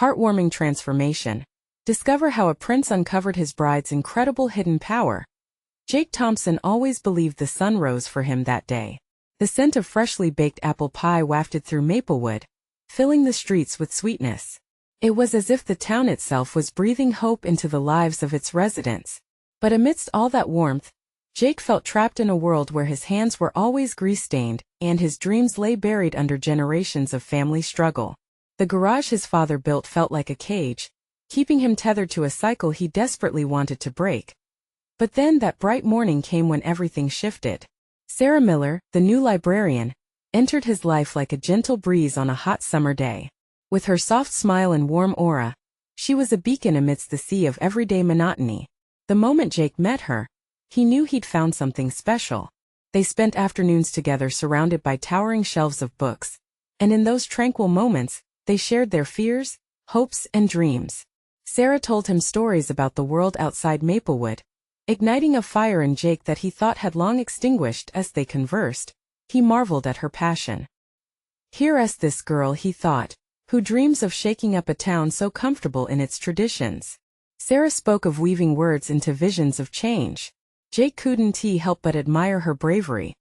Heartwarming transformation. Discover how a prince uncovered his bride's incredible hidden power. Jake Thompson always believed the sun rose for him that day. The scent of freshly baked apple pie wafted through Maplewood, filling the streets with sweetness. It was as if the town itself was breathing hope into the lives of its residents. But amidst all that warmth, Jake felt trapped in a world where his hands were always grease-stained and his dreams lay buried under generations of family struggle. The garage his father built felt like a cage, keeping him tethered to a cycle he desperately wanted to break. But then that bright morning came when everything shifted. Sarah Miller, the new librarian, entered his life like a gentle breeze on a hot summer day. With her soft smile and warm aura, she was a beacon amidst the sea of everyday monotony. The moment Jake met her, he knew he'd found something special. They spent afternoons together surrounded by towering shelves of books, and in those tranquil moments, they shared their fears, hopes, and dreams. Sarah told him stories about the world outside Maplewood, igniting a fire in Jake that he thought had long extinguished. As they conversed, he marveled at her passion. Here's this girl, he thought, who dreams of shaking up a town so comfortable in its traditions. Sarah spoke of weaving words into visions of change. Jake couldn't help but admire her bravery.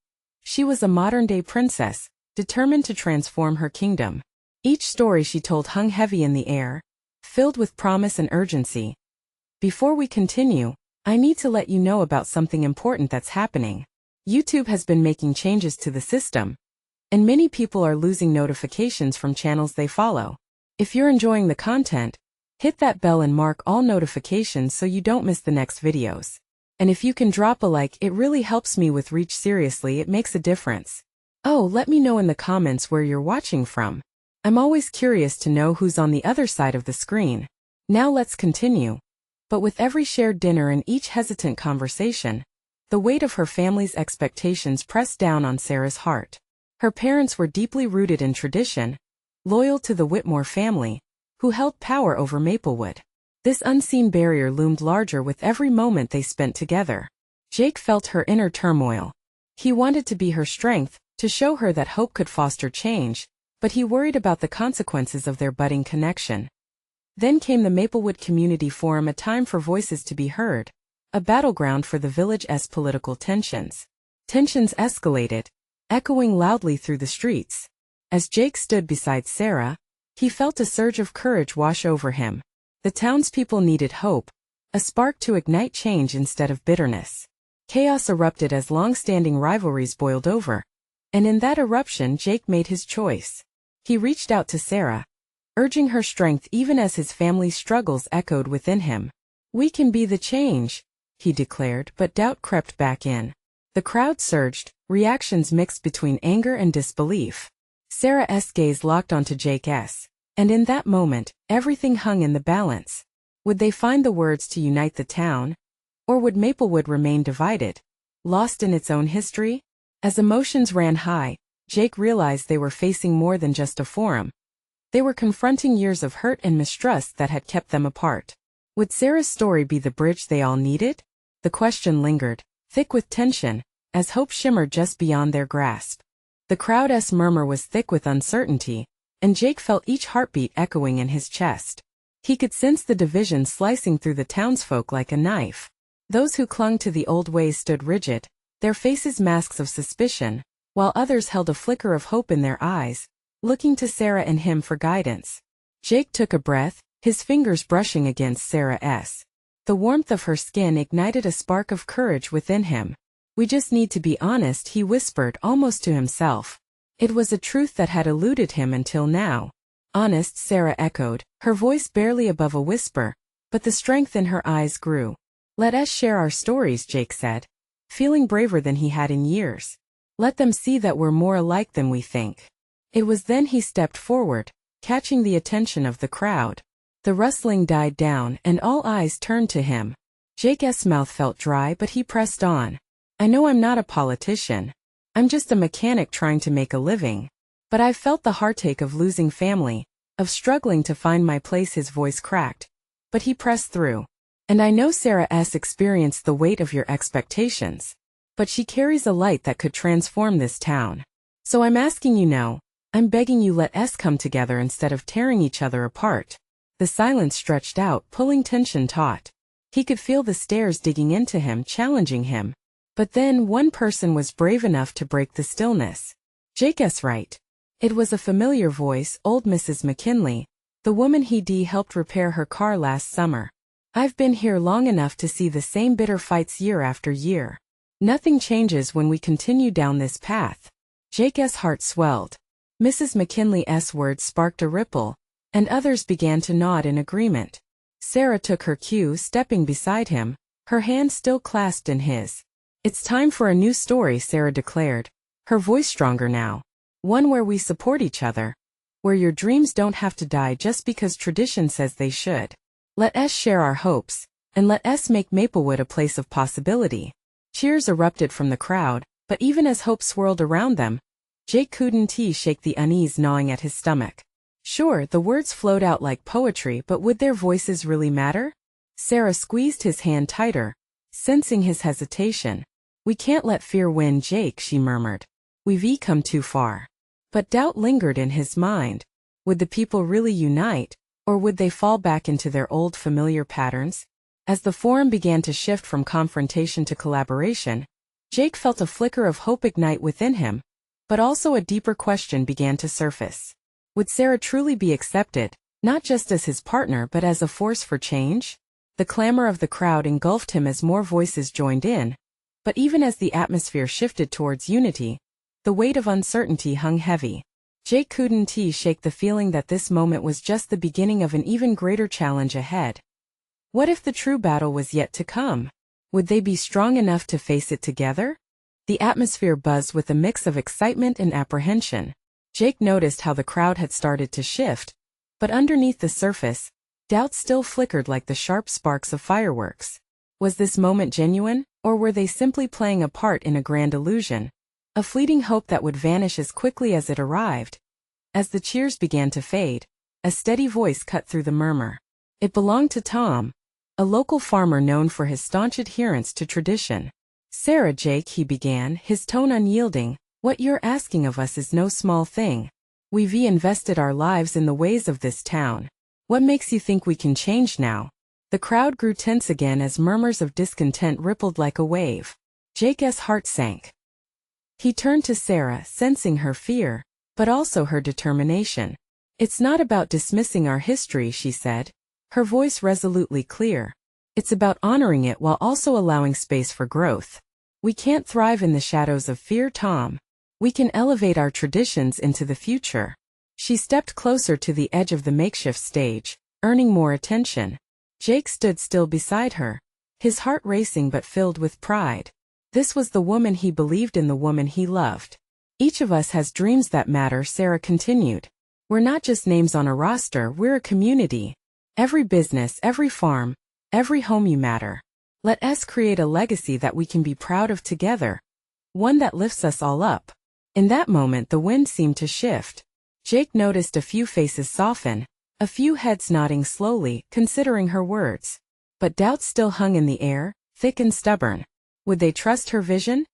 She was a modern-day princess, determined to transform her kingdom. Each story she told hung heavy in the air, filled with promise and urgency. Before we continue, I need to let you know about something important that's happening. YouTube has been making changes to the system, and many people are losing notifications from channels they follow. If you're enjoying the content, hit that bell and mark all notifications so you don't miss the next videos. And if you can drop a like, it really helps me with reach. Seriously, it makes a difference. Oh, let me know in the comments where you're watching from. I'm always curious to know who's on the other side of the screen. Now let's continue. But with every shared dinner and each hesitant conversation, the weight of her family's expectations pressed down on Sarah's heart. Her parents were deeply rooted in tradition, loyal to the Whitmore family, who held power over Maplewood. This unseen barrier loomed larger with every moment they spent together. Jake felt her inner turmoil. He wanted to be her strength, to show her that hope could foster change, but he worried about the consequences of their budding connection. Then came the Maplewood Community Forum, a time for voices to be heard, a battleground for the village's political tensions. Tensions escalated, echoing loudly through the streets. As Jake stood beside Sarah, he felt a surge of courage wash over him. The townspeople needed hope, a spark to ignite change instead of bitterness. Chaos erupted as long-standing rivalries boiled over, and in that eruption Jake made his choice. He reached out to Sarah, urging her strength even as his family's struggles echoed within him. "We can be the change," he declared, but doubt crept back in. The crowd surged, reactions mixed between anger and disbelief. Sarah's gaze locked onto Jake's, and in that moment, everything hung in the balance. Would they find the words to unite the town? Or would Maplewood remain divided, lost in its own history? As emotions ran high, Jake realized they were facing more than just a forum. They were confronting years of hurt and mistrust that had kept them apart. Would Sarah's story be the bridge they all needed? The question lingered, thick with tension, as hope shimmered just beyond their grasp. The crowd's murmur was thick with uncertainty, and Jake felt each heartbeat echoing in his chest. He could sense the division slicing through the townsfolk like a knife. Those who clung to the old ways stood rigid, their faces masks of suspicion, while others held a flicker of hope in their eyes, looking to Sarah and him for guidance. Jake took a breath, his fingers brushing against Sarah's. The warmth of her skin ignited a spark of courage within him. "We just need to be honest," he whispered almost to himself. It was a truth that had eluded him until now. "Honest," Sarah echoed, her voice barely above a whisper, but the strength in her eyes grew. "Let us share our stories," Jake said, feeling braver than he had in years. "Let them see that we're more alike than we think." It was then he stepped forward, catching the attention of the crowd. The rustling died down and all eyes turned to him. Jake's mouth felt dry, but he pressed on. "I know I'm not a politician. I'm just a mechanic trying to make a living. But I've felt the heartache of losing family, of struggling to find my place." His voice cracked, but he pressed through. "And I know Sarah's experienced the weight of your expectations. But she carries a light that could transform this town. So I'm asking you now, I'm begging you, let us come together instead of tearing each other apart." The silence stretched out, pulling tension taut. He could feel the stares digging into him, challenging him. But then one person was brave enough to break the stillness. Jake's right. It was a familiar voice, old Mrs. McKinley, the woman he'd helped repair her car last summer. I've been here long enough to see the same bitter fights year after year. Nothing changes when we continue down this path. Jake's heart swelled. Mrs. McKinley's words sparked a ripple, and others began to nod in agreement. Sarah took her cue, stepping beside him, her hand still clasped in his. It's time for a new story, Sarah declared, her voice stronger now. One where we support each other. Where your dreams don't have to die just because tradition says they should. Let us share our hopes, and let us make Maplewood a place of possibility. Cheers erupted from the crowd, but even as hope swirled around them, Jake couldn't shake the unease gnawing at his stomach. Sure, the words flowed out like poetry, but would their voices really matter? Sarah squeezed his hand tighter, sensing his hesitation. We can't let fear win, Jake, she murmured. We've come too far. But doubt lingered in his mind. Would the people really unite, or would they fall back into their old familiar patterns? As the forum began to shift from confrontation to collaboration, Jake felt a flicker of hope ignite within him, but also a deeper question began to surface. Would Sarah truly be accepted, not just as his partner but as a force for change? The clamor of the crowd engulfed him as more voices joined in, but even as the atmosphere shifted towards unity, the weight of uncertainty hung heavy. Jake couldn't shake the feeling that this moment was just the beginning of an even greater challenge ahead. What if the true battle was yet to come? Would they be strong enough to face it together? The atmosphere buzzed with a mix of excitement and apprehension. Jake noticed how the crowd had started to shift, but underneath the surface, doubt still flickered like the sharp sparks of fireworks. Was this moment genuine, or were they simply playing a part in a grand illusion? A fleeting hope that would vanish as quickly as it arrived. As the cheers began to fade, a steady voice cut through the murmur. It belonged to Tom, a local farmer known for his staunch adherence to tradition. Sarah, Jake, he began, his tone unyielding, what you're asking of us is no small thing. We've invested our lives in the ways of this town. What makes you think we can change now? The crowd grew tense again as murmurs of discontent rippled like a wave. Jake's heart sank. He turned to Sarah, sensing her fear, but also her determination. It's not about dismissing our history, she said, her voice resolutely clear. It's about honoring it while also allowing space for growth. We can't thrive in the shadows of fear, Tom. We can elevate our traditions into the future. She stepped closer to the edge of the makeshift stage, earning more attention. Jake stood still beside her, his heart racing but filled with pride. This was the woman he believed in, the woman he loved. Each of us has dreams that matter, Sarah continued. We're not just names on a roster, we're a community. Every business, every farm, every home you matter. Let us create a legacy that we can be proud of together. One that lifts us all up. In that moment the wind seemed to shift. Jake noticed a few faces soften, a few heads nodding slowly, considering her words. But doubt still hung in the air, thick and stubborn. Would they trust her vision?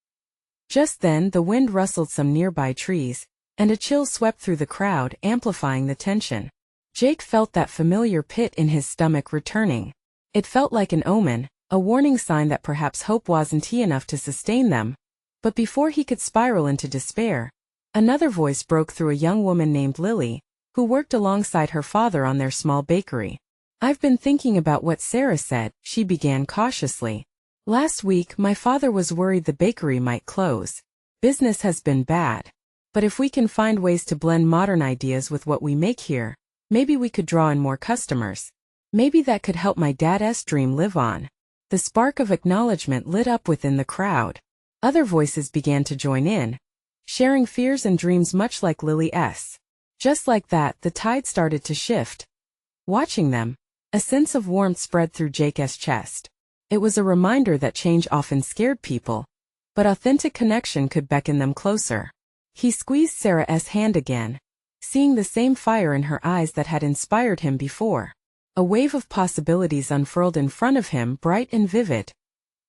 Just then the wind rustled some nearby trees, and a chill swept through the crowd, amplifying the tension. Jake felt that familiar pit in his stomach returning. It felt like an omen, a warning sign that perhaps hope wasn't enough to sustain them. But before he could spiral into despair, another voice broke through, a young woman named Lily, who worked alongside her father on their small bakery. I've been thinking about what Sarah said, she began cautiously. Last week my father was worried the bakery might close. Business has been bad. But if we can find ways to blend modern ideas with what we make here, maybe we could draw in more customers. Maybe that could help my dad's dream live on. The spark of acknowledgement lit up within the crowd. Other voices began to join in, sharing fears and dreams much like Lily's. Just like that, the tide started to shift. Watching them, a sense of warmth spread through Jake's chest. It was a reminder that change often scared people, but authentic connection could beckon them closer. He squeezed Sarah's hand again, seeing the same fire in her eyes that had inspired him before. A wave of possibilities unfurled in front of him, bright and vivid.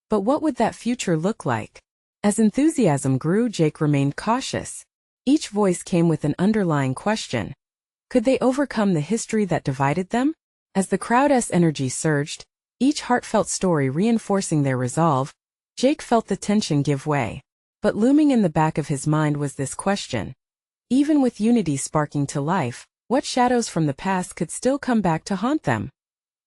But what would that future look like? As enthusiasm grew, Jake remained cautious. Each voice came with an underlying question. Could they overcome the history that divided them? As the crowd's energy surged, each heartfelt story reinforcing their resolve, Jake felt the tension give way. But looming in the back of his mind was this question. Even with unity sparking to life, what shadows from the past could still come back to haunt them?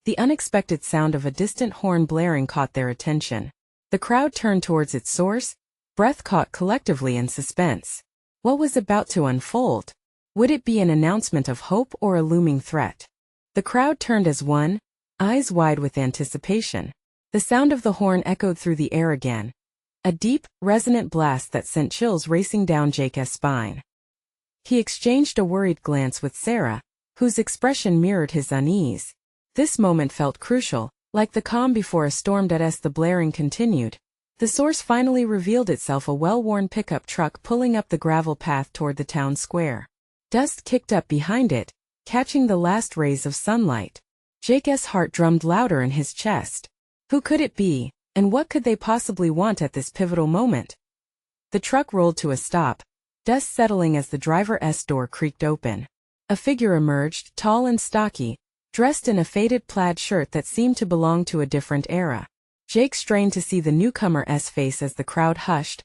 The unexpected sound of a distant horn blaring caught their attention. The crowd turned towards its source, breath caught collectively in suspense. What was about to unfold? Would it be an announcement of hope or a looming threat? The crowd turned as one, eyes wide with anticipation. The sound of the horn echoed through the air again. A deep, resonant blast that sent chills racing down Jake's spine. He exchanged a worried glance with Sarah, whose expression mirrored his unease. This moment felt crucial, like the calm before a storm. As the blaring continued, the source finally revealed itself, a well-worn pickup truck pulling up the gravel path toward the town square. Dust kicked up behind it, catching the last rays of sunlight. Jake's heart drummed louder in his chest. Who could it be, and what could they possibly want at this pivotal moment? The truck rolled to a stop, dust settling as the driver's door creaked open. A figure emerged, tall and stocky, dressed in a faded plaid shirt that seemed to belong to a different era. Jake strained to see the newcomer's face as the crowd hushed,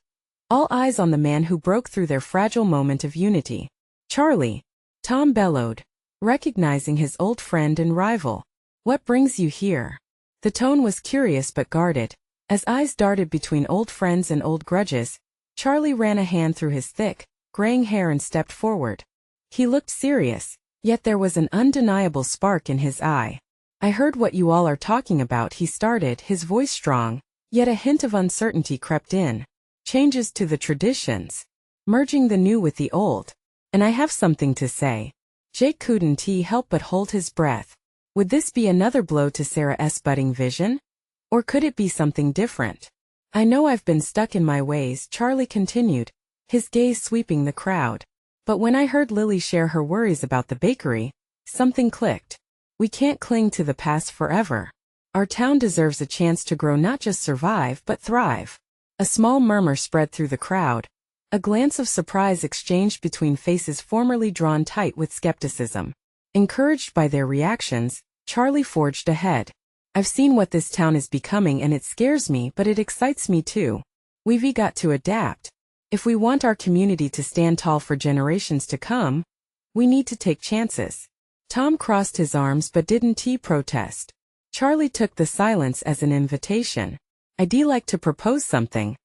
all eyes on the man who broke through their fragile moment of unity. "Charlie!" Tom bellowed, recognizing his old friend and rival. "What brings you here?" The tone was curious but guarded. As eyes darted between old friends and old grudges, Charlie ran a hand through his thick, graying hair and stepped forward. He looked serious, yet there was an undeniable spark in his eye. "I heard what you all are talking about," he started, his voice strong, yet a hint of uncertainty crept in. "Changes to the traditions. Merging the new with the old. And I have something to say." Jake couldn't help but hold his breath. Would this be another blow to Sarah's budding vision? Or could it be something different? "I know I've been stuck in my ways," Charlie continued, his gaze sweeping the crowd. "But when I heard Lily share her worries about the bakery, something clicked. We can't cling to the past forever. Our town deserves a chance to grow, not just survive but thrive." A small murmur spread through the crowd. A glance of surprise exchanged between faces formerly drawn tight with skepticism. Encouraged by their reactions, Charlie forged ahead. "I've seen what this town is becoming and it scares me, but it excites me too. We've got to adapt. If we want our community to stand tall for generations to come, we need to take chances." Tom crossed his arms but didn't protest. Charlie took the silence as an invitation. "I'd like to propose something."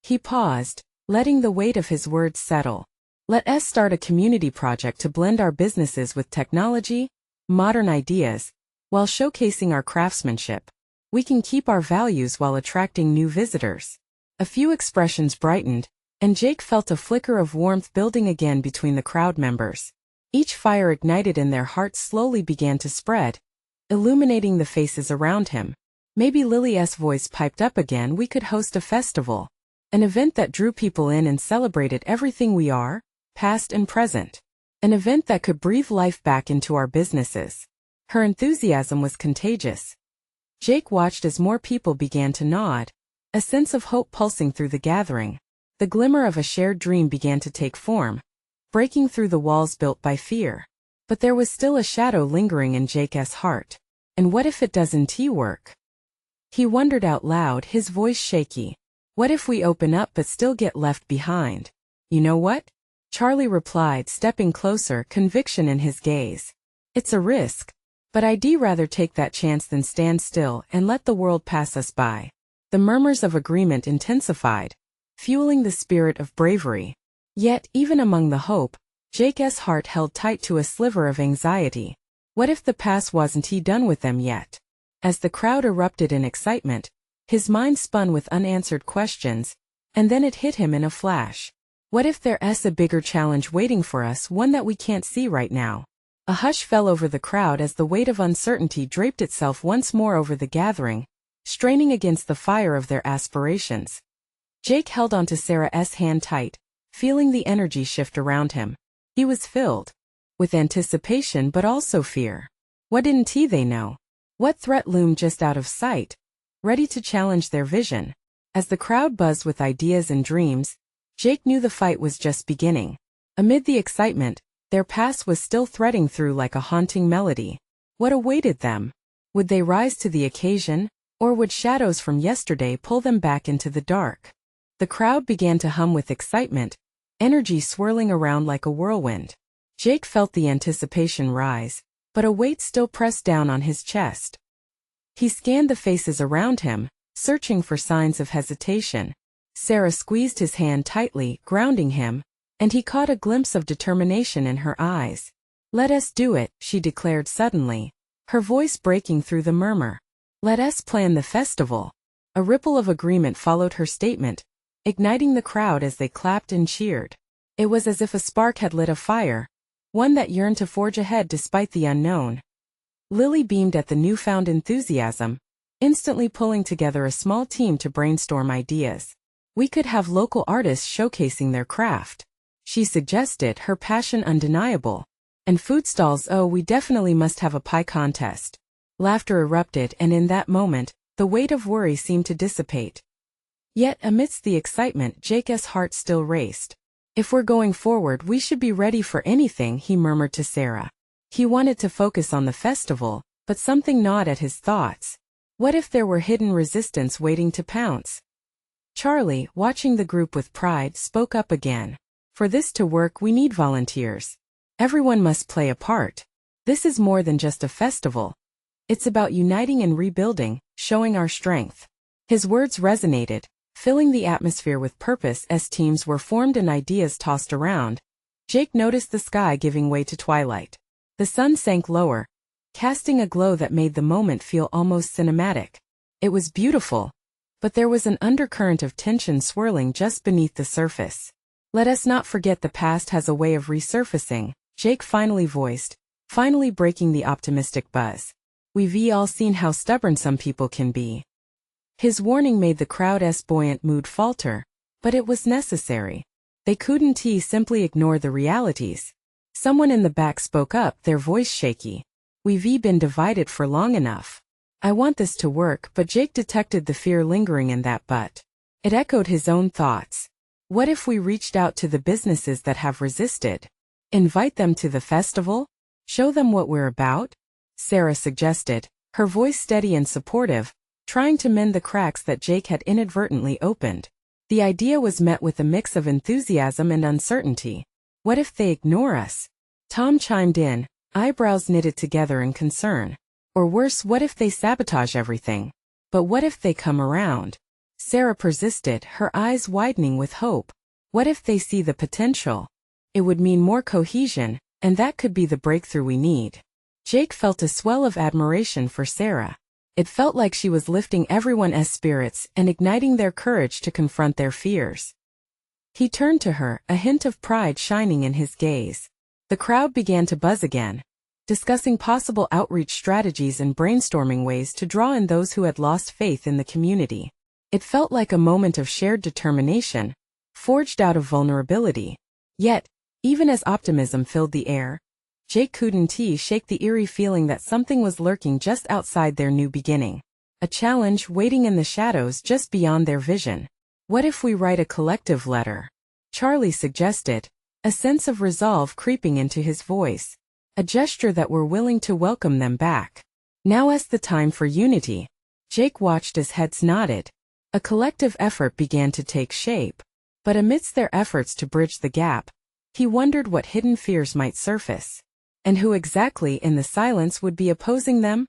He paused, letting the weight of his words settle. "Let's start a community project to blend our businesses with technology, modern ideas, while showcasing our craftsmanship. We can keep our values while attracting new visitors." A few expressions brightened, and Jake felt a flicker of warmth building again between the crowd members. Each fire ignited in their hearts slowly began to spread, illuminating the faces around him. Maybe Lily's voice piped up again. "We could host a festival. An event that drew people in and celebrated everything we are, past and present. An event that could breathe life back into our businesses." Her enthusiasm was contagious. Jake watched as more people began to nod, a sense of hope pulsing through the gathering. The glimmer of a shared dream began to take form, breaking through the walls built by fear. But there was still a shadow lingering in Jake's heart. And what if it doesn't work? He wondered out loud, his voice shaky. What if we open up but still get left behind? "You know what?" Charlie replied, stepping closer, conviction in his gaze. "It's a risk, but I'd rather take that chance than stand still and let the world pass us by." The murmurs of agreement intensified, fueling the spirit of bravery. Yet, even among the hope, Jake's heart held tight to a sliver of anxiety. What if the past wasn't done with them yet? As the crowd erupted in excitement, his mind spun with unanswered questions, and then it hit him in a flash. What if there's a bigger challenge waiting for us, one that we can't see right now? A hush fell over the crowd as the weight of uncertainty draped itself once more over the gathering, straining against the fire of their aspirations. Jake held onto Sarah's hand tight, feeling the energy shift around him. He was filled with anticipation but also fear. What didn't they know? What threat loomed just out of sight, ready to challenge their vision? As the crowd buzzed with ideas and dreams, Jake knew the fight was just beginning. Amid the excitement, their past was still threading through like a haunting melody. What awaited them? Would they rise to the occasion, or would shadows from yesterday pull them back into the dark? The crowd began to hum with excitement, energy swirling around like a whirlwind. Jake felt the anticipation rise, but a weight still pressed down on his chest. He scanned the faces around him, searching for signs of hesitation. Sarah squeezed his hand tightly, grounding him, and he caught a glimpse of determination in her eyes. "Let us do it," she declared suddenly, her voice breaking through the murmur. "Let us plan the festival." A ripple of agreement followed her statement, igniting the crowd as they clapped and cheered. It was as if a spark had lit a fire, one that yearned to forge ahead despite the unknown. Lily beamed at the newfound enthusiasm, instantly pulling together a small team to brainstorm ideas. "We could have local artists showcasing their craft," she suggested, her passion undeniable. "And food stalls, oh, we definitely must have a pie contest." Laughter erupted, and in that moment, the weight of worry seemed to dissipate. Yet amidst the excitement, Jake's heart still raced. "If we're going forward, we should be ready for anything," he murmured to Sarah. He wanted to focus on the festival, but something gnawed at his thoughts. What if there were hidden resistance waiting to pounce? Charlie, watching the group with pride, spoke up again. "For this to work, we need volunteers. Everyone must play a part. This is more than just a festival. It's about uniting and rebuilding, showing our strength." His words resonated, filling the atmosphere with purpose as teams were formed and ideas tossed around. Jake noticed the sky giving way to twilight. The sun sank lower, casting a glow that made the moment feel almost cinematic. It was beautiful, but there was an undercurrent of tension swirling just beneath the surface. "Let us not forget the past has a way of resurfacing," Jake finally voiced, finally breaking the optimistic buzz. "We've all seen how stubborn some people can be." His warning made the crowd's buoyant mood falter, but it was necessary. They couldn't simply ignore the realities. Someone in the back spoke up, their voice shaky. "We've been divided for long enough. I want this to work," but Jake detected the fear lingering in that but. It echoed his own thoughts. What if we reached out to the businesses that have resisted? Invite them to the festival? Show them what we're about? Sarah suggested, her voice steady and supportive, trying to mend the cracks that Jake had inadvertently opened. The idea was met with a mix of enthusiasm and uncertainty. What if they ignore us? Tom chimed in, eyebrows knitted together in concern. Or worse, what if they sabotage everything? But what if they come around? Sarah persisted, her eyes widening with hope. What if they see the potential? It would mean more cohesion, and that could be the breakthrough we need. Jake felt a swell of admiration for Sarah. It felt like she was lifting everyone's spirits and igniting their courage to confront their fears. He turned to her, a hint of pride shining in his gaze. The crowd began to buzz again, discussing possible outreach strategies and brainstorming ways to draw in those who had lost faith in the community. It felt like a moment of shared determination, forged out of vulnerability. Yet, even as optimism filled the air, Jake couldn't shake the eerie feeling that something was lurking just outside their new beginning. A challenge waiting in the shadows just beyond their vision. What if we write a collective letter? Charlie suggested, a sense of resolve creeping into his voice. A gesture that we're willing to welcome them back. Now's the time for unity. Jake watched as heads nodded. A collective effort began to take shape. But amidst their efforts to bridge the gap, he wondered what hidden fears might surface. And who exactly in the silence would be opposing them?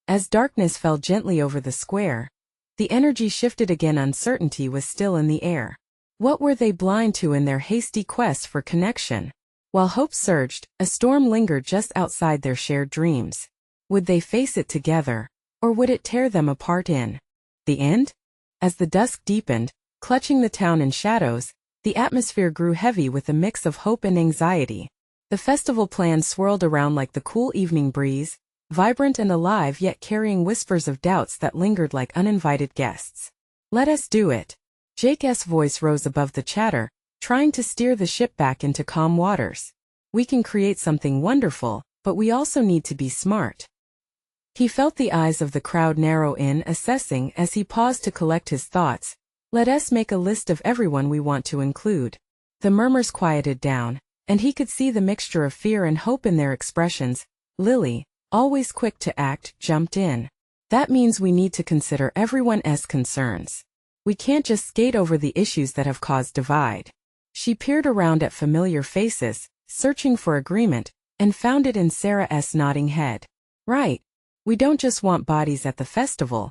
As darkness fell gently over the square, the energy shifted again. Uncertainty was still in the air. What were they blind to in their hasty quest for connection? While hope surged, a storm lingered just outside their shared dreams. Would they face it together, or would it tear them apart in the end? As the dusk deepened, clutching the town in shadows, the atmosphere grew heavy with a mix of hope and anxiety. The festival plans swirled around like the cool evening breeze, vibrant and alive yet carrying whispers of doubts that lingered like uninvited guests. "Let us do it." Jake's voice rose above the chatter, trying to steer the ship back into calm waters. "We can create something wonderful, but we also need to be smart." He felt the eyes of the crowd narrow in, assessing as he paused to collect his thoughts. "Let us make a list of everyone we want to include." The murmurs quieted down, and he could see the mixture of fear and hope in their expressions. Lily, always quick to act, jumped in. That means we need to consider everyone's concerns. We can't just skate over the issues that have caused divide. She peered around at familiar faces, searching for agreement, and found it in Sarah's nodding head. Right. We don't just want bodies at the festival.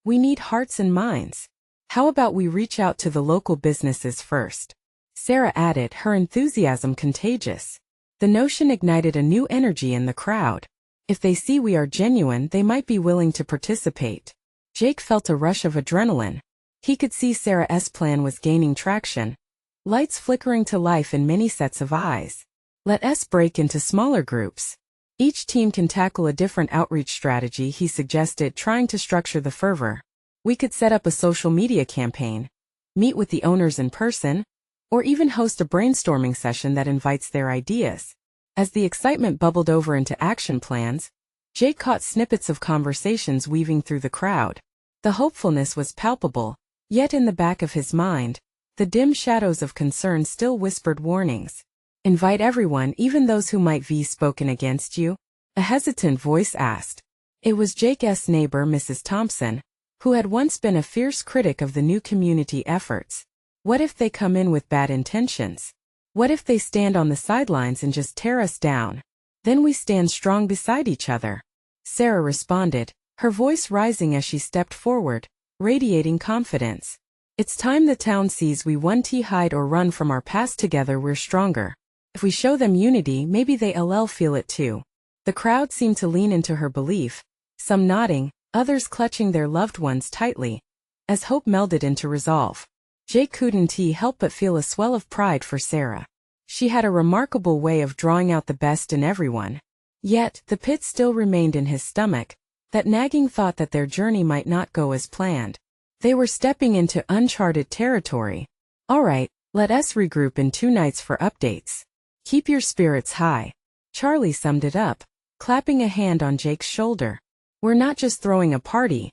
We need hearts and minds. How about we reach out to the local businesses first? Sarah added, her enthusiasm contagious. The notion ignited a new energy in the crowd. If they see we are genuine, they might be willing to participate. Jake felt a rush of adrenaline. He could see Sarah's plan was gaining traction. Lights flickering to life in many sets of eyes. Let us break into smaller groups. Each team can tackle a different outreach strategy, he suggested, trying to structure the fervor. We could set up a social media campaign, meet with the owners in person, or even host a brainstorming session that invites their ideas. As the excitement bubbled over into action plans, Jake caught snippets of conversations weaving through the crowd. The hopefulness was palpable, yet in the back of his mind, the dim shadows of concern still whispered warnings. Invite everyone, even those who might be spoken against you? A hesitant voice asked. It was Jake's neighbor, Mrs. Thompson, who had once been a fierce critic of the new community efforts. What if they come in with bad intentions? What if they stand on the sidelines and just tear us down? Then we stand strong beside each other. Sarah responded, her voice rising as she stepped forward, radiating confidence. It's time the town sees we won't hide or run from our past together, we're stronger. If we show them unity, maybe they'll feel it too. The crowd seemed to lean into her belief, some nodding, others clutching their loved ones tightly, as hope melded into resolve. Jake couldn't help but feel a swell of pride for Sarah. She had a remarkable way of drawing out the best in everyone. Yet, the pit still remained in his stomach, that nagging thought that their journey might not go as planned. They were stepping into uncharted territory. All right, let us regroup in 2 nights for updates. Keep your spirits high. Charlie summed it up, clapping a hand on Jake's shoulder. We're not just throwing a party.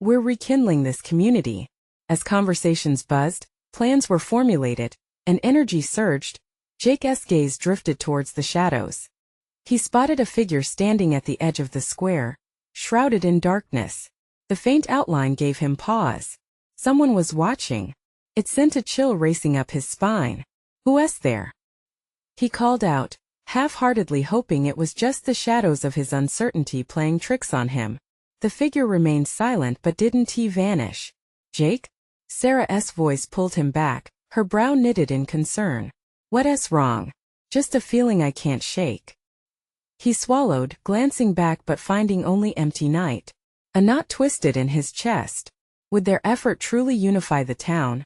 We're rekindling this community. As conversations buzzed, plans were formulated, and energy surged, Jake's gaze drifted towards the shadows. He spotted a figure standing at the edge of the square, shrouded in darkness. The faint outline gave him pause. Someone was watching. It sent a chill racing up his spine. Who's there? He called out, half-heartedly hoping it was just the shadows of his uncertainty playing tricks on him. The figure remained silent but didn't vanish. Jake? Sarah's voice pulled him back, her brow knitted in concern. What's wrong? Just a feeling I can't shake. He swallowed, glancing back but finding only empty night. A knot twisted in his chest. Would their effort truly unify the town?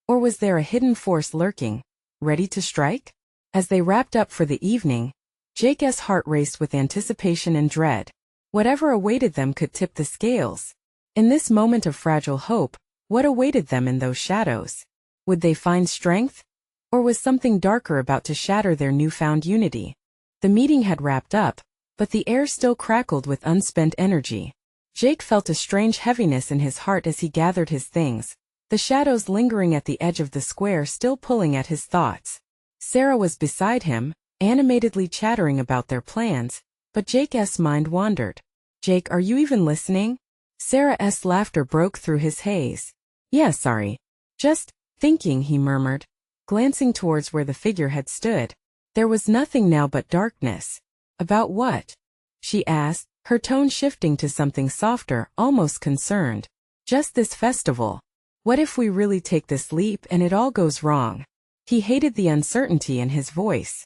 Or was there a hidden force lurking, ready to strike? As they wrapped up for the evening, Jake's heart raced with anticipation and dread. Whatever awaited them could tip the scales. In this moment of fragile hope, what awaited them in those shadows? Would they find strength? Or was something darker about to shatter their newfound unity? The meeting had wrapped up, but the air still crackled with unspent energy. Jake felt a strange heaviness in his heart as he gathered his things, the shadows lingering at the edge of the square still pulling at his thoughts. Sarah was beside him, animatedly chattering about their plans, but Jake's mind wandered. Jake, are you even listening? Sarah's laughter broke through his haze. Yeah, sorry. Just thinking, he murmured, glancing towards where the figure had stood. There was nothing now but darkness. About what? She asked, her tone shifting to something softer, almost concerned. Just this festival. What if we really take this leap and it all goes wrong? He hated the uncertainty in his voice.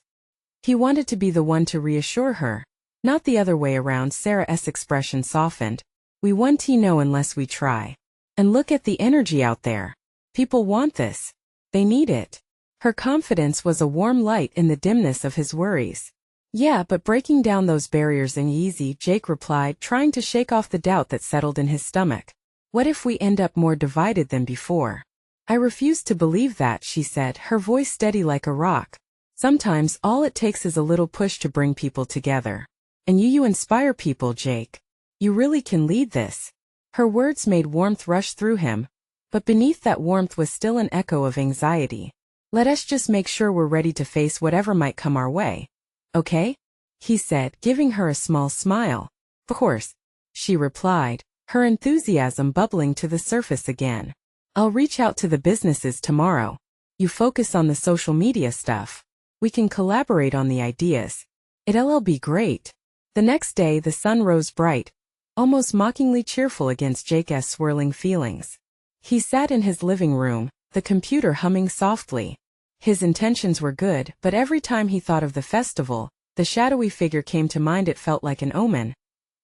He wanted to be the one to reassure her, not the other way around. Sarah's expression softened. We won't know unless we try. And look at the energy out there. People want this. They need it. Her confidence was a warm light in the dimness of his worries. Yeah, but breaking down those barriers ain't easy, Jake replied, trying to shake off the doubt that settled in his stomach. What if we end up more divided than before? I refuse to believe that, she said, her voice steady like a rock. Sometimes all it takes is a little push to bring people together. And you inspire people, Jake. You really can lead this. Her words made warmth rush through him, but beneath that warmth was still an echo of anxiety. Let us just make sure we're ready to face whatever might come our way. Okay? He said, giving her a small smile. Of course, she replied, her enthusiasm bubbling to the surface again. I'll reach out to the businesses tomorrow. You focus on the social media stuff. We can collaborate on the ideas. It'll be great. The next day the sun rose bright, almost mockingly cheerful against Jake's swirling feelings. He sat in his living room, the computer humming softly. His intentions were good, but every time he thought of the festival, the shadowy figure came to mind. It felt like an omen.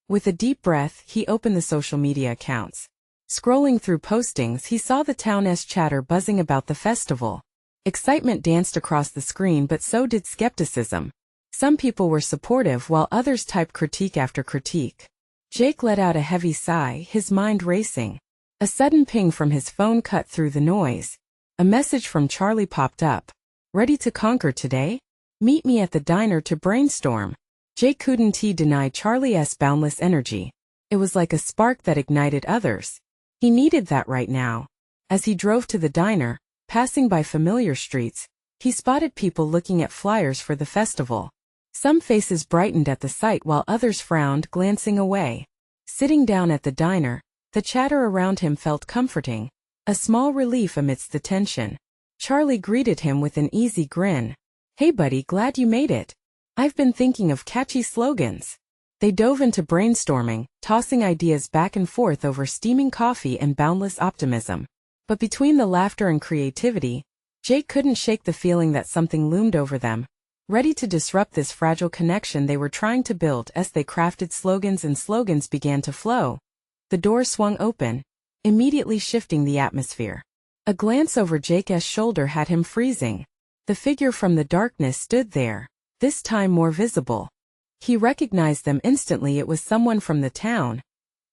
With a deep breath, he opened the social media accounts. Scrolling through postings, he saw the town's chatter buzzing about the festival. Excitement danced across the screen, but so did skepticism. Some people were supportive while others typed critique after critique. Jake let out a heavy sigh, his mind racing. A sudden ping from his phone cut through the noise. A message from Charlie popped up. Ready to conquer today? Meet me at the diner to brainstorm. Jake couldn't deny Charlie's boundless energy. It was like a spark that ignited others. He needed that right now. As he drove to the diner, passing by familiar streets, he spotted people looking at flyers for the festival. Some faces brightened at the sight while others frowned, glancing away. Sitting down at the diner, the chatter around him felt comforting, a small relief amidst the tension. Charlie greeted him with an easy grin. Hey buddy, glad you made it. I've been thinking of catchy slogans. They dove into brainstorming, tossing ideas back and forth over steaming coffee and boundless optimism. But between the laughter and creativity, Jake couldn't shake the feeling that something loomed over them, ready to disrupt this fragile connection they were trying to build. As they crafted slogans and slogans began to flow, the door swung open, immediately shifting the atmosphere. A glance over Jake's shoulder had him freezing. The figure from the darkness stood there, this time more visible. He recognized them instantly. It was someone from the town,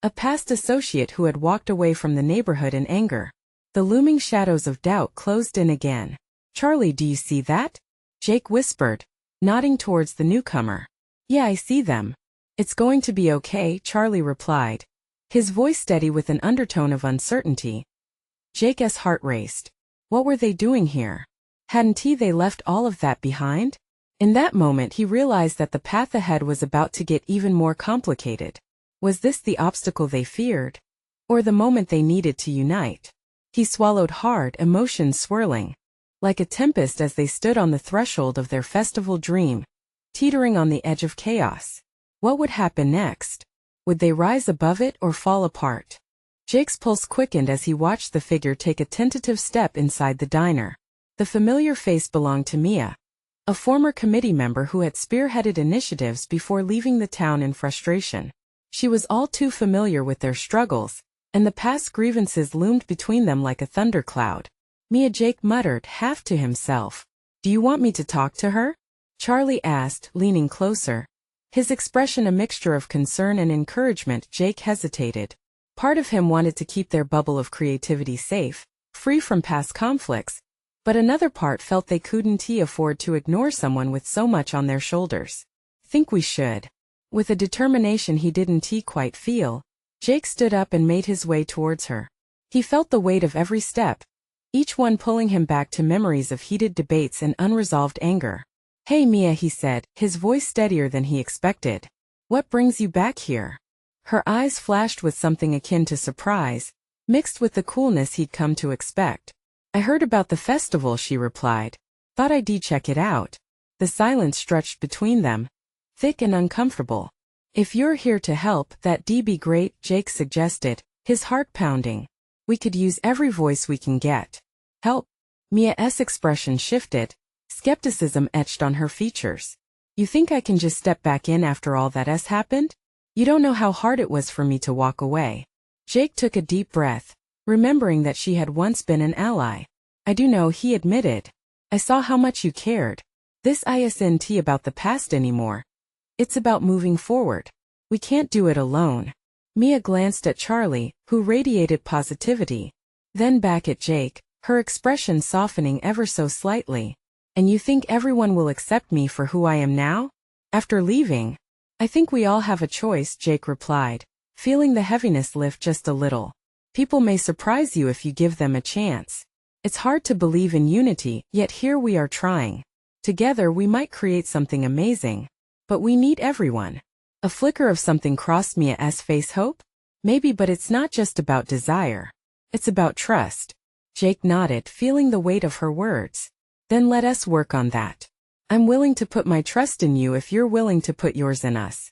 a past associate who had walked away from the neighborhood in anger. The looming shadows of doubt closed in again. Charlie, do you see that? Jake whispered, nodding towards the newcomer. Yeah, I see them. It's going to be okay, Charlie replied, his voice steady with an undertone of uncertainty. Jake's heart raced. What were they doing here? Hadn't they left all of that behind? In that moment he realized that the path ahead was about to get even more complicated. Was this the obstacle they feared? Or the moment they needed to unite? He swallowed hard, emotions swirling like a tempest as they stood on the threshold of their festival dream, teetering on the edge of chaos. What would happen next? Would they rise above it or fall apart? Jake's pulse quickened as he watched the figure take a tentative step inside the diner. The familiar face belonged to Mia, a former committee member who had spearheaded initiatives before leaving the town in frustration. She was all too familiar with their struggles, and the past grievances loomed between them like a thundercloud. Mia, Jake muttered, half to himself. Do you want me to talk to her? Charlie asked, leaning closer. His expression a mixture of concern and encouragement. Jake hesitated. Part of him wanted to keep their bubble of creativity safe, free from past conflicts, but another part felt they couldn't afford to ignore someone with so much on their shoulders. Think we should. With a determination he didn't quite feel, Jake stood up and made his way towards her. He felt the weight of every step, each one pulling him back to memories of heated debates and unresolved anger. Hey Mia, he said, his voice steadier than he expected. What brings you back here? Her eyes flashed with something akin to surprise, mixed with the coolness he'd come to expect. I heard about the festival, she replied. Thought I'd check it out. The silence stretched between them, thick and uncomfortable. If you're here to help, that'd be great, Jake suggested, his heart pounding. We could use every voice we can get. Help? Mia's expression shifted, skepticism etched on her features. You think I can just step back in after all that's happened? You don't know how hard it was for me to walk away. Jake took a deep breath, remembering that she had once been an ally. I do know, he admitted. I saw how much you cared. This isn't about the past anymore. It's about moving forward. We can't do it alone. Mia glanced at Charlie, who radiated positivity, then back at Jake, her expression softening ever so slightly. And you think everyone will accept me for who I am now? After leaving? I think we all have a choice, Jake replied, feeling the heaviness lift just a little. People may surprise you if you give them a chance. It's hard to believe in unity, yet here we are trying. Together we might create something amazing. But we need everyone. A flicker of something crossed Mia's face. Hope? Maybe, but it's not just about desire. It's about trust. Jake nodded, feeling the weight of her words. Then let us work on that. I'm willing to put my trust in you if you're willing to put yours in us.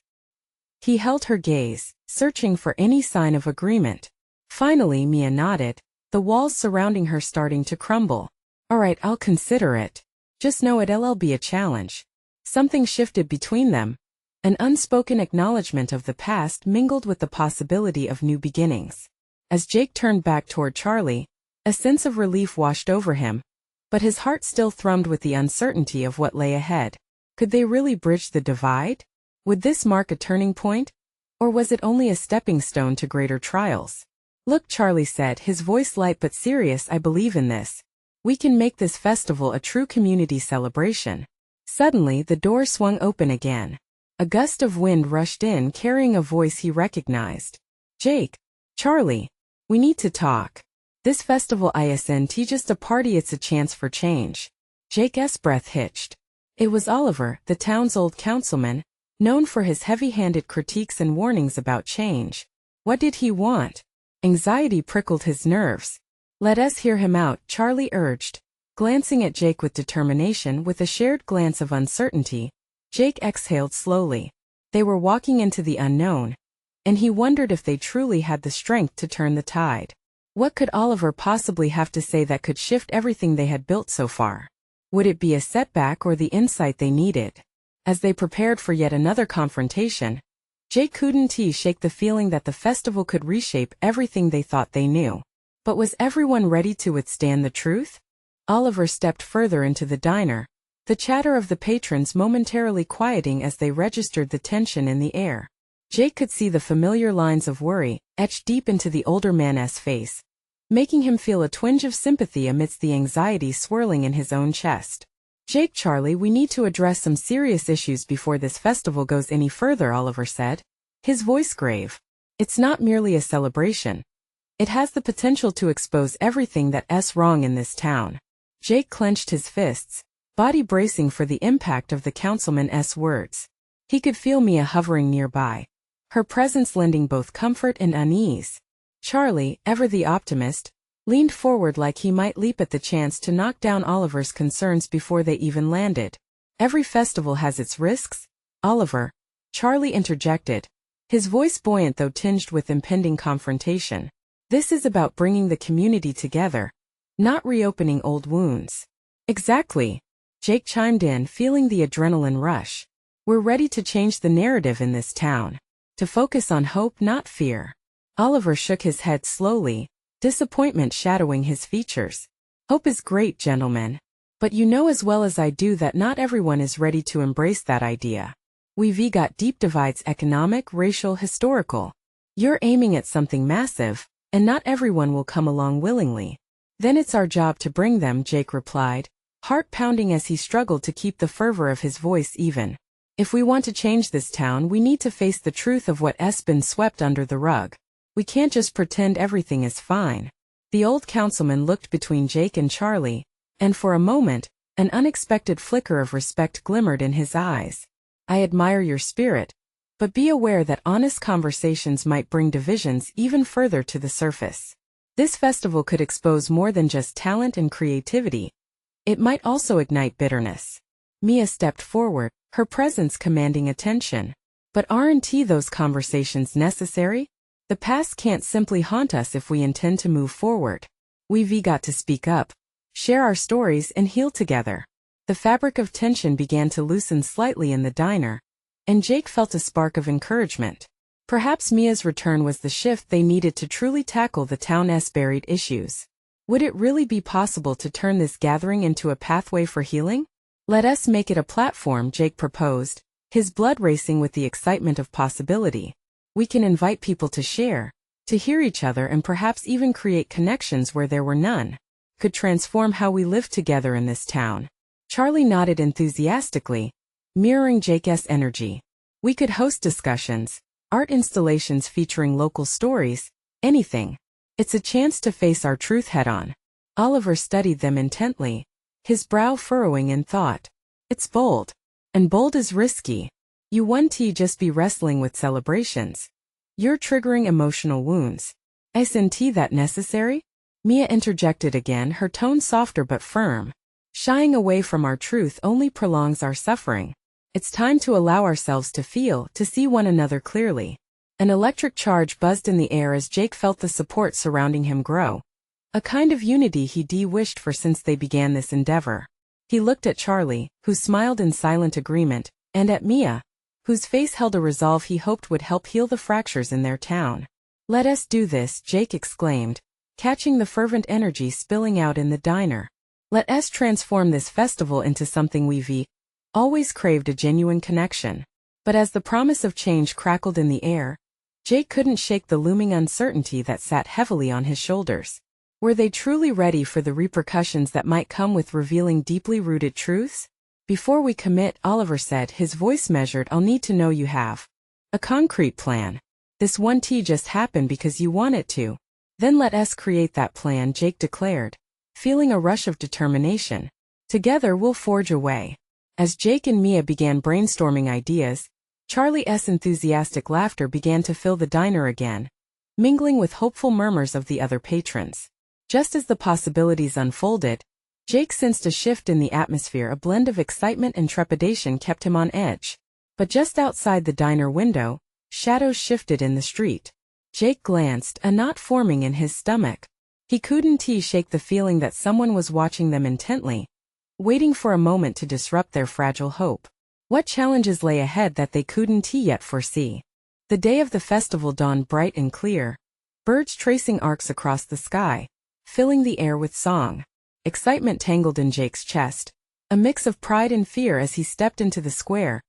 He held her gaze, searching for any sign of agreement. Finally, Mia nodded, the walls surrounding her starting to crumble. All right, I'll consider it. Just know it'll be a challenge. Something shifted between them. An unspoken acknowledgement of the past mingled with the possibility of new beginnings. As Jake turned back toward Charlie, a sense of relief washed over him, but his heart still thrummed with the uncertainty of what lay ahead. Could they really bridge the divide? Would this mark a turning point? Or was it only a stepping stone to greater trials? Look, Charlie said, his voice light but serious, I believe in this. We can make this festival a true community celebration. Suddenly, the door swung open again. A gust of wind rushed in, carrying a voice he recognized. Jake. Charlie. We need to talk. This festival isn't just a party, it's a chance for change. Jake's breath hitched. It was Oliver, the town's old councilman, known for his heavy-handed critiques and warnings about change. What did he want? Anxiety prickled his nerves. Let us hear him out, Charlie urged, glancing at Jake with determination. With a shared glance of uncertainty, Jake exhaled slowly. They were walking into the unknown, and he wondered if they truly had the strength to turn the tide. What could Oliver possibly have to say that could shift everything they had built so far? Would it be a setback or the insight they needed? As they prepared for yet another confrontation, Jake couldn't shake the feeling that the festival could reshape everything they thought they knew. But was everyone ready to withstand the truth? Oliver stepped further into the diner, the chatter of the patrons momentarily quieting as they registered the tension in the air. Jake could see the familiar lines of worry etched deep into the older man's face, making him feel a twinge of sympathy amidst the anxiety swirling in his own chest. Jake, Charlie, we need to address some serious issues before this festival goes any further, Oliver said, his voice grave. It's not merely a celebration. It has the potential to expose everything that's wrong in this town. Jake clenched his fists, body bracing for the impact of the councilman's words. He could feel Mia hovering nearby, her presence lending both comfort and unease. Charlie, ever the optimist, leaned forward like he might leap at the chance to knock down Oliver's concerns before they even landed. Every festival has its risks, Oliver, Charlie interjected, his voice buoyant though tinged with impending confrontation. This is about bringing the community together, not reopening old wounds. Exactly, Jake chimed in, feeling the adrenaline rush. We're ready to change the narrative in this town, to focus on hope, not fear. Oliver shook his head slowly, disappointment shadowing his features. Hope is great, gentlemen, but you know as well as I do that not everyone is ready to embrace that idea. We've got deep divides: economic, racial, historical. You're aiming at something massive, and not everyone will come along willingly. Then it's our job to bring them, Jake replied, heart pounding as he struggled to keep the fervor of his voice even. If we want to change this town, we need to face the truth of what's been swept under the rug. We can't just pretend everything is fine. The old councilman looked between Jake and Charlie, and for a moment, an unexpected flicker of respect glimmered in his eyes. I admire your spirit, but be aware that honest conversations might bring divisions even further to the surface. This festival could expose more than just talent and creativity. It might also ignite bitterness. Mia stepped forward, her presence commanding attention. But aren't those conversations necessary? The past can't simply haunt us if we intend to move forward. We've got to speak up, share our stories, and heal together. The fabric of tension began to loosen slightly in the diner, and Jake felt a spark of encouragement. Perhaps Mia's return was the shift they needed to truly tackle the town's buried issues. Would it really be possible to turn this gathering into a pathway for healing? Let us make it a platform, Jake proposed, his blood racing with the excitement of possibility. We can invite people to share, to hear each other, and perhaps even create connections where there were none. Could transform how we live together in this town. Charlie nodded enthusiastically, mirroring Jake's energy. We could host discussions, art installations featuring local stories, anything. It's a chance to face our truth head-on. Oliver studied them intently, his brow furrowing in thought. It's bold. And bold is risky. You won't just be wrestling with celebrations. You're triggering emotional wounds. Isn't that necessary? Mia interjected again, her tone softer but firm. Shying away from our truth only prolongs our suffering. It's time to allow ourselves to feel, to see one another clearly. An electric charge buzzed in the air as Jake felt the support surrounding him grow. A kind of unity he'd wished for since they began this endeavor. He looked at Charlie, who smiled in silent agreement, and at Mia, whose face held a resolve he hoped would help heal the fractures in their town. "Let us do this," Jake exclaimed, catching the fervent energy spilling out in the diner. "Let us transform this festival into something we've always craved, a genuine connection." But as the promise of change crackled in the air, Jake couldn't shake the looming uncertainty that sat heavily on his shoulders. Were they truly ready for the repercussions that might come with revealing deeply rooted truths? "Before we commit," Oliver said, his voice measured, "I'll need to know you have a concrete plan. This won't just happen because you want it to." "Then let us create that plan," Jake declared, feeling a rush of determination. "Together we'll forge a way." As Jake and Mia began brainstorming ideas, Charlie's enthusiastic laughter began to fill the diner again, mingling with hopeful murmurs of the other patrons. Just as the possibilities unfolded, Jake sensed a shift in the atmosphere. A blend of excitement and trepidation kept him on edge. But just outside the diner window, shadows shifted in the street. Jake glanced, a knot forming in his stomach. He couldn't shake the feeling that someone was watching them intently, waiting for a moment to disrupt their fragile hope. What challenges lay ahead that they couldn't yet foresee? The day of the festival dawned bright and clear, birds tracing arcs across the sky, filling the air with song. Excitement tangled in Jake's chest, a mix of pride and fear as he stepped into the square,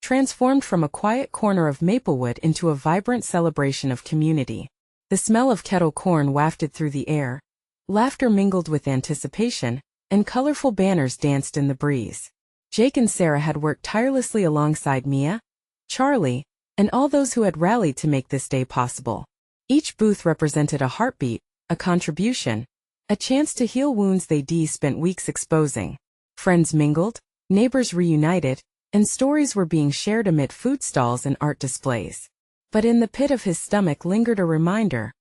transformed from a quiet corner of Maplewood into a vibrant celebration of community. The smell of kettle corn wafted through the air, laughter mingled with anticipation, and colorful banners danced in the breeze. Jake and Sarah had worked tirelessly alongside Mia, Charlie, and all those who had rallied to make this day possible. Each booth represented a heartbeat, a contribution, a chance to heal wounds they'd spent weeks exposing. Friends mingled, neighbors reunited, and stories were being shared amid food stalls and art displays. But in the pit of his stomach lingered a reminder.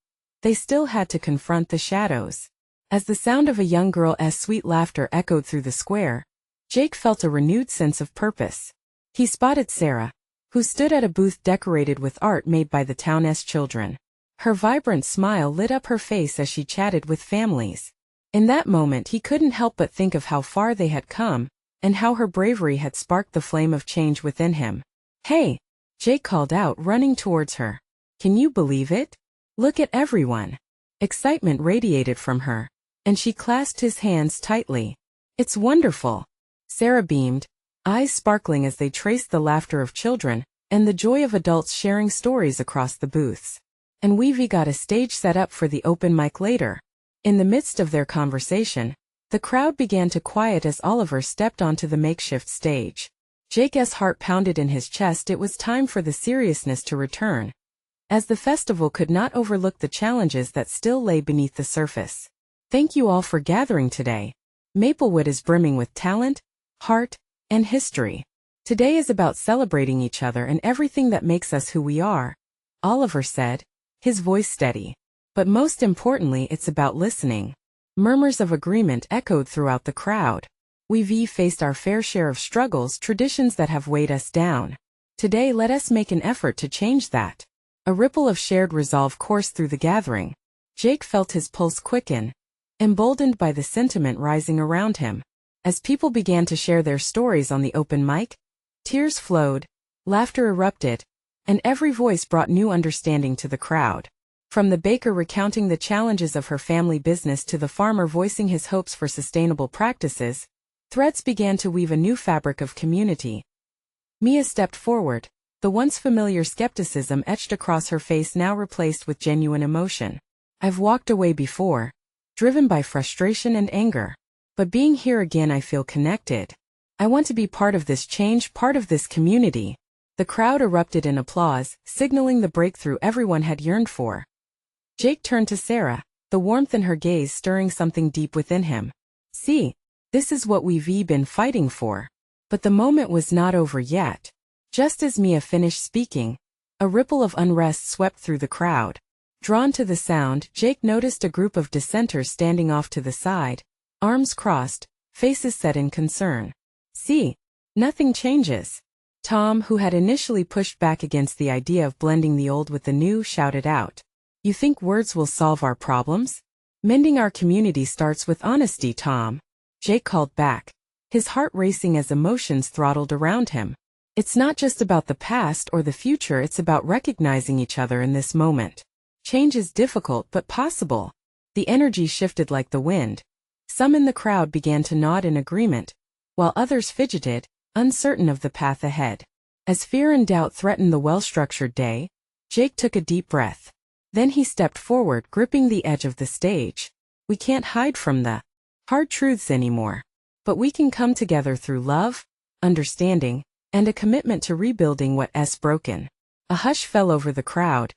They still had to confront the shadows. As the sound of a young girl's sweet laughter echoed through the square, Jake felt a renewed sense of purpose. He spotted Sarah, who stood at a booth decorated with art made by the town's children. Her vibrant smile lit up her face as she chatted with families. In that moment he couldn't help but think of how far they had come, and how her bravery had sparked the flame of change within him. "Hey!" Jake called out, running towards her. "Can you believe it? Look at everyone!" Excitement radiated from her, and she clasped his hands tightly. "It's wonderful!" Sarah beamed, eyes sparkling as they traced the laughter of children, and the joy of adults sharing stories across the booths. "And we've got a stage set up for the open mic later." In the midst of their conversation, the crowd began to quiet as Oliver stepped onto the makeshift stage. Jake's heart pounded in his chest. It was time for the seriousness to return, as the festival could not overlook the challenges that still lay beneath the surface. "Thank you all for gathering today. Maplewood is brimming with talent, heart, and history. Today is about celebrating each other and everything that makes us who we are," Oliver said, his voice steady. "But most importantly, it's about listening." Murmurs of agreement echoed throughout the crowd. "We've faced our fair share of struggles, traditions that have weighed us down. Today let us make an effort to change that." A ripple of shared resolve coursed through the gathering. Jake felt his pulse quicken, emboldened by the sentiment rising around him. As people began to share their stories on the open mic, tears flowed, laughter erupted, and every voice brought new understanding to the crowd. From the baker recounting the challenges of her family business to the farmer voicing his hopes for sustainable practices, threads began to weave a new fabric of community. Mia stepped forward, the once familiar skepticism etched across her face now replaced with genuine emotion. "I've walked away before, driven by frustration and anger. But being here again I feel connected. I want to be part of this change, part of this community." The crowd erupted in applause, signaling the breakthrough everyone had yearned for. Jake turned to Sarah, the warmth in her gaze stirring something deep within him. "See, this is what we've been fighting for." But the moment was not over yet. Just as Mia finished speaking, a ripple of unrest swept through the crowd. Drawn to the sound, Jake noticed a group of dissenters standing off to the side, arms crossed, faces set in concern. See, nothing changes. Tom, who had initially pushed back against the idea of blending the old with the new, shouted out. You think words will solve our problems? Mending our community starts with honesty, Tom. Jake called back, his heart racing as emotions throttled around him. It's not just about the past or the future, it's about recognizing each other in this moment. Change is difficult but possible. The energy shifted like the wind. Some in the crowd began to nod in agreement, while others fidgeted, uncertain of the path ahead. As fear and doubt threatened the well-structured day, Jake took a deep breath. Then he stepped forward, gripping the edge of the stage. We can't hide from the hard truths anymore. But we can come together through love, understanding, and a commitment to rebuilding what's broken. A hush fell over the crowd.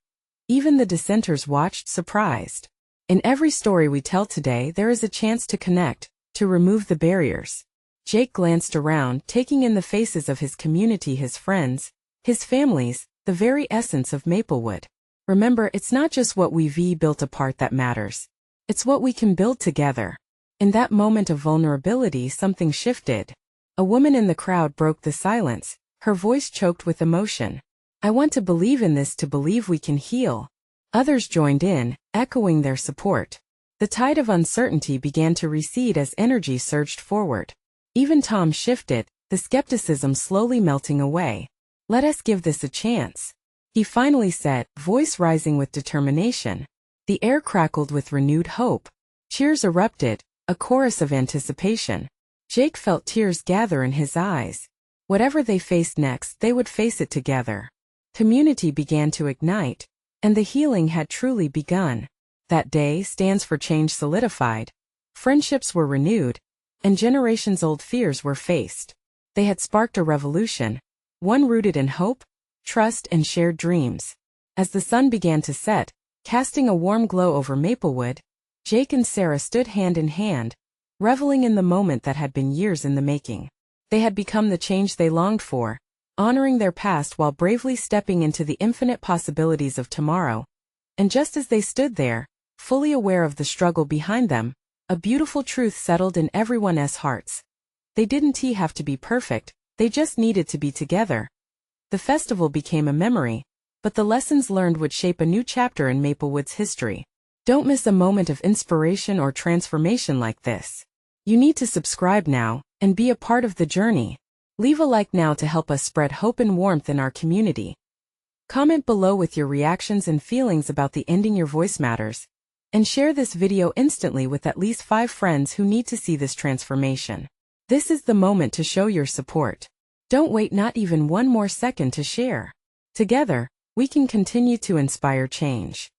Even the dissenters watched, surprised. In every story we tell today, there is a chance to connect, to remove the barriers. Jake glanced around, taking in the faces of his community, his friends, his families, the very essence of Maplewood. Remember, it's not just what we've built apart that matters. It's what we can build together. In that moment of vulnerability, something shifted. A woman in the crowd broke the silence, her voice choked with emotion. I want to believe in this, to believe we can heal. Others joined in, echoing their support. The tide of uncertainty began to recede as energy surged forward. Even Tom shifted, the skepticism slowly melting away. Let us give this a chance, he finally said, voice rising with determination. The air crackled with renewed hope. Cheers erupted, a chorus of anticipation. Jake felt tears gather in his eyes. Whatever they faced next, they would face it together. Community began to ignite, and the healing had truly begun. That day, stands for change solidified. Friendships were renewed, and generations-old fears were faced. They had sparked a revolution, one rooted in hope, trust, and shared dreams. As the sun began to set, casting a warm glow over Maplewood, Jake and Sarah stood hand in hand, reveling in the moment that had been years in the making. They had become the change they longed for, honoring their past while bravely stepping into the infinite possibilities of tomorrow. And just as they stood there, fully aware of the struggle behind them, a beautiful truth settled in everyone's hearts. They didn't have to be perfect, they just needed to be together. The festival became a memory, but the lessons learned would shape a new chapter in Maplewood's history. Don't miss a moment of inspiration or transformation like this. You need to subscribe now, and be a part of the journey. Leave a like now to help us spread hope and warmth in our community. Comment below with your reactions and feelings about the Ending Your Voice Matters, and share this video instantly with at least 5 friends who need to see this transformation. This is the moment to show your support. Don't wait not even one more second to share. Together, we can continue to inspire change.